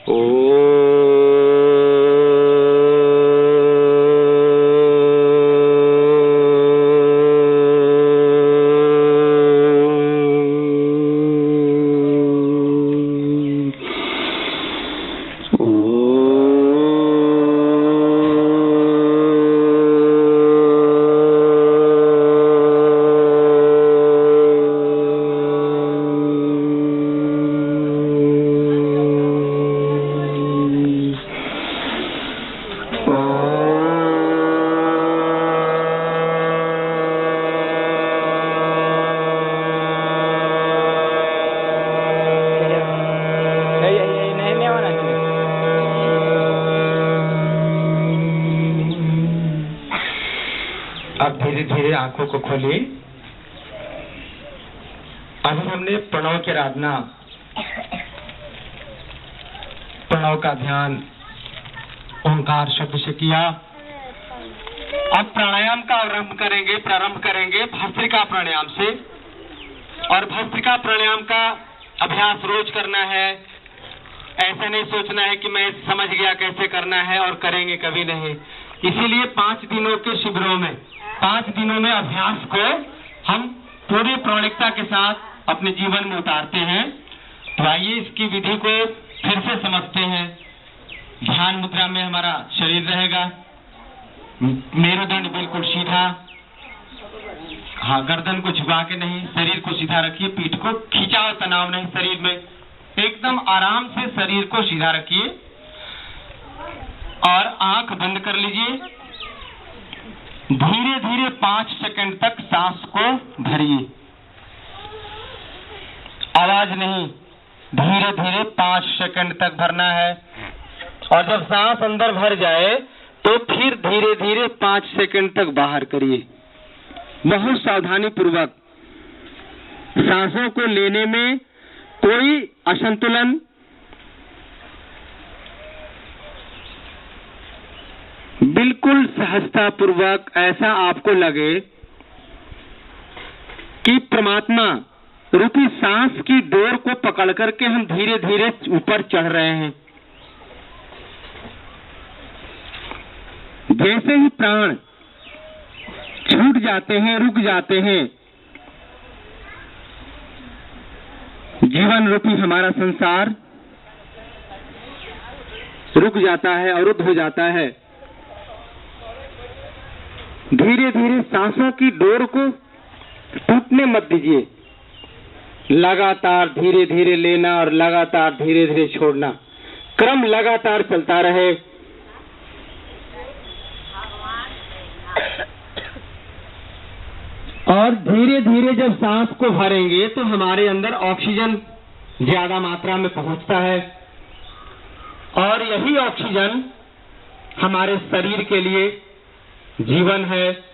अब धीरे धीरे आंखों को खोलिए। अभी हमने प्रणव की आराधना, प्रणव का ध्यान ओंकार शब्द से किया। अब प्राणायाम का प्रारंभ करेंगे भस्त्रिका प्राणायाम से। और भस्त्रिका प्राणायाम का अभ्यास रोज करना है। ऐसा नहीं सोचना है कि मैं समझ गया कैसे करना है और करेंगे कभी नहीं। इसीलिए 5 दिनों के शिविरों में 5 दिनों में अभ्यास को हम पूरी प्रामाणिकता के साथ अपने जीवन में उतारते हैं। तो आइए इसकी विधि को फिर से समझते हैं। ध्यान मुद्रा में हमारा शरीर रहेगा, मेरुदंड बिल्कुल सीधा, हाँ, गर्दन को झुका के नहीं, शरीर को सीधा रखिए, पीठ को खींचा हुआ तनाव नहीं शरीर में, एकदम आराम से शरीर को सीधा रखिए और आंख बंद कर लीजिए। धीरे धीरे 5 सेकंड तक सांस को भरिए, आवाज नहीं, धीरे धीरे 5 सेकंड तक भरना है। और जब सांस अंदर भर जाए तो फिर धीरे धीरे 5 सेकंड तक बाहर करिए। बहुत सावधानी पूर्वक। सांसों को लेने में कोई असंतुलन, बिल्कुल सहजता पूर्वक ऐसा आपको लगे कि परमात्मा रूपी सांस की डोर को पकड़ करके हम धीरे धीरे ऊपर चढ़ रहे हैं। जैसे ही प्राण छूट जाते हैं, रुक जाते हैं, जीवन रूपी हमारा संसार रुक जाता है, अवरुद्ध हो जाता है। धीरे धीरे सांसों की डोर को टूटने मत दीजिए। लगातार धीरे धीरे लेना और लगातार धीरे धीरे छोड़ना, क्रम लगातार चलता रहे। और धीरे धीरे जब सांस को भरेंगे तो हमारे अंदर ऑक्सीजन ज्यादा मात्रा में पहुंचता है और यही ऑक्सीजन हमारे शरीर के लिए जीवन है,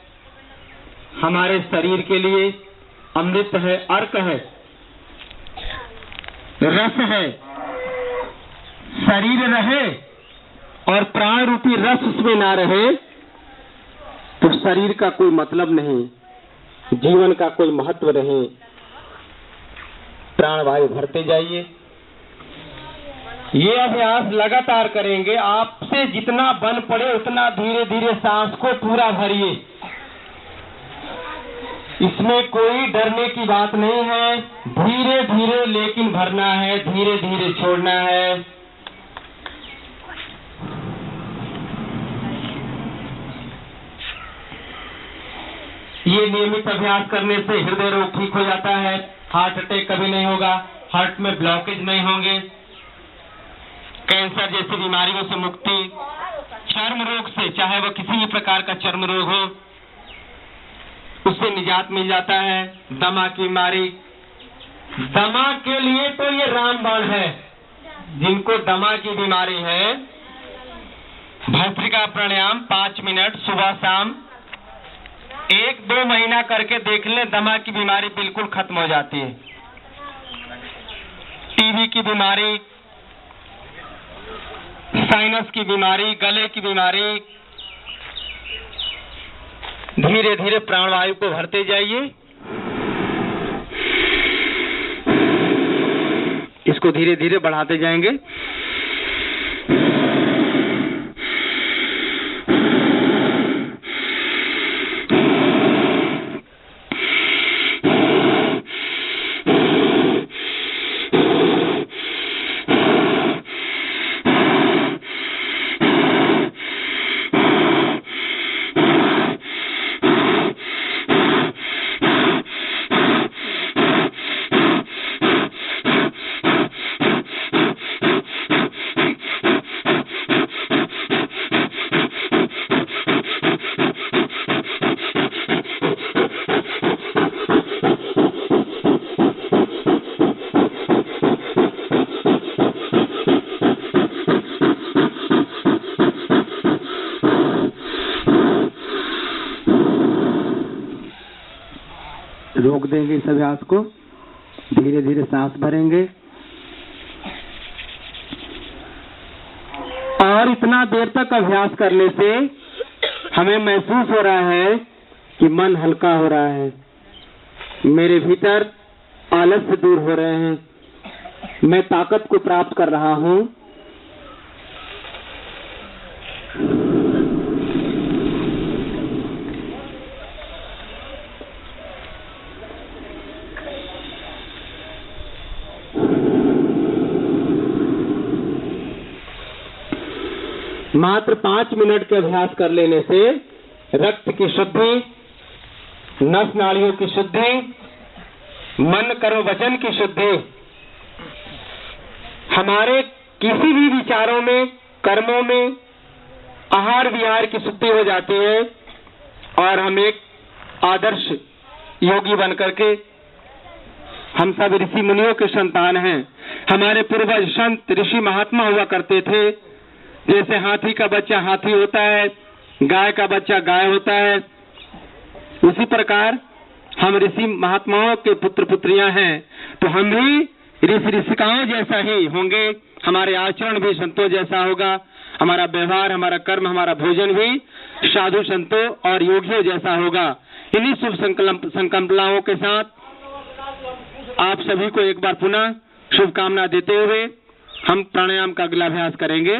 हमारे शरीर के लिए अमृत है, अर्क है, रस है। शरीर रहे और प्राण रूपी रस उसमें ना रहे तो शरीर का कोई मतलब नहीं, जीवन का कोई महत्व नहीं। प्राणवायु भरते जाइए। ये अभ्यास लगातार करेंगे। आपसे जितना बल पड़े उतना धीरे धीरे सांस को पूरा भरिए। इसमें कोई डरने की बात नहीं है। धीरे धीरे लेकिन भरना है, धीरे धीरे छोड़ना है। ये नियमित अभ्यास करने से हृदय रोग ठीक हो जाता है, हार्ट अटैक कभी नहीं होगा, हार्ट में ब्लॉकेज नहीं होंगे, कैंसर जैसी बीमारियों से मुक्ति, चर्म रोग से, चाहे वह किसी भी प्रकार का चर्म रोग हो, उससे निजात मिल जाता है। दमा की बीमारी, दमा के लिए तो ये रामबाण है। जिनको दमा की बीमारी है, भस्त्रिका प्राणायाम 5 मिनट सुबह शाम 1-2 महीना करके देख ले, दमा की बीमारी बिल्कुल खत्म हो जाती है। टीबी की बीमारी, साइनस की बीमारी, गले की बीमारी, धीरे धीरे प्राणवायु को भरते जाइए। इसको धीरे धीरे बढ़ाते जाएंगे। रोक देंगे इस अभ्यास को। धीरे धीरे सांस भरेंगे और इतना देर तक अभ्यास करने से हमें महसूस हो रहा है कि मन हल्का हो रहा है, मेरे भीतर आलस्य दूर हो रहे हैं, मैं ताकत को प्राप्त कर रहा हूं। मात्र 5 मिनट के अभ्यास कर लेने से रक्त की शुद्धि, नस नाड़ियों की शुद्धि, मन कर्म वचन की शुद्धि, हमारे किसी भी विचारों में, कर्मों में, आहार विहार की शुद्धि हो जाती है और हम एक आदर्श योगी बनकर के, हम सब ऋषि मुनियों के संतान हैं। हमारे पूर्वज संत ऋषि महात्मा हुआ करते थे। जैसे हाथी का बच्चा हाथी होता है, गाय का बच्चा गाय होता है, उसी प्रकार हम ऋषि महात्माओं के पुत्र पुत्रियां हैं। तो हम भी ऋषिकाओं जैसा ही होंगे, हमारे आचरण भी संतों जैसा होगा, हमारा व्यवहार, हमारा कर्म, हमारा भोजन भी साधु संतों और योगियों जैसा होगा। इन्हीं शुभ संकल्पनाओं के साथ आप सभी को एक बार पुनः शुभकामना देते हुए हम प्राणायाम का अगला अभ्यास करेंगे।